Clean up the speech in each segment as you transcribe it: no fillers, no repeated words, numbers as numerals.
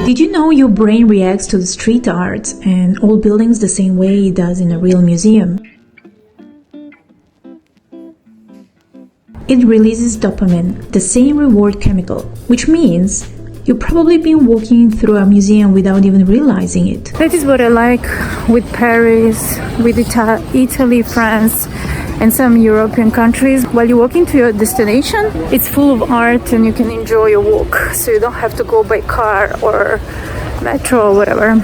Did you know your brain reacts to the street art and all buildings the same way it does in a real museum? It releases dopamine, the same reward chemical, which means you've probably been walking through a museum without even realizing it. That is what I like with Paris, with Italy, France, and some European countries. While you walk into your destination, it's full of art and you can enjoy your walk, so you don't have to go by car or metro or whatever.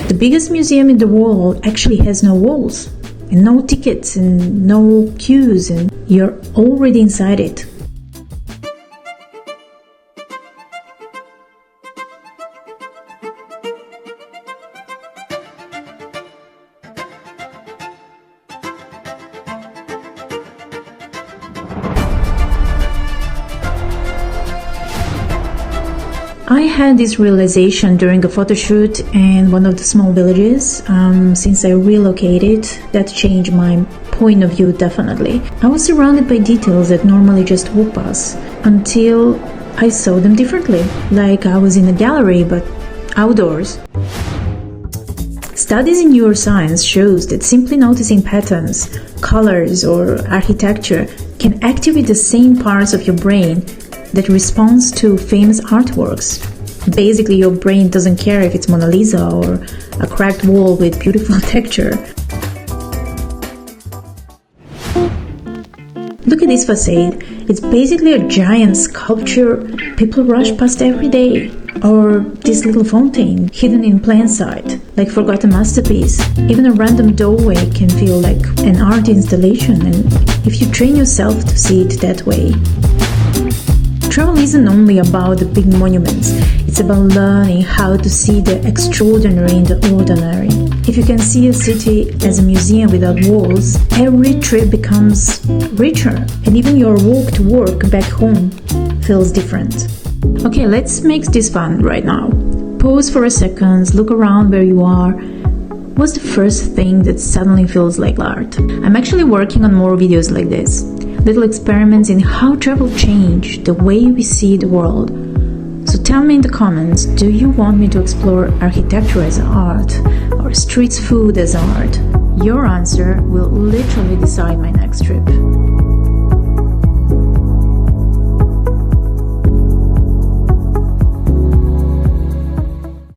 The biggest museum in the world actually has no walls, and no tickets, and no queues, and you're already inside it. I had this realization during a photo shoot in one of the small villages. Since I relocated, that changed my point of view definitely. I was surrounded by details that normally just walk past until I saw them differently, like I was in a gallery but outdoors. Studies in neuroscience shows that simply noticing patterns, colors, or architecture can activate the same parts of your brain that responds to famous artworks. Basically, your brain doesn't care if it's Mona Lisa or a cracked wall with beautiful texture. Look at this facade. It's basically a giant sculpture people rush past every day. Or this little fountain hidden in plain sight, like forgotten masterpiece. Even a random doorway can feel like an art installation, and if you train yourself to see it that way. Travel isn't only about the big monuments, it's about learning how to see the extraordinary in the ordinary. If you can see a city as a museum without walls, every trip becomes richer, and even your walk to work back home feels different. Okay, let's make this fun right now. Pause for a second, look around where you are. What's the first thing that suddenly feels like art? I'm actually working on more videos like this. Little experiments in how travel changed the way we see the world. So tell me in the comments, do you want me to explore architecture as art or street food as art? Your answer will literally decide my next trip.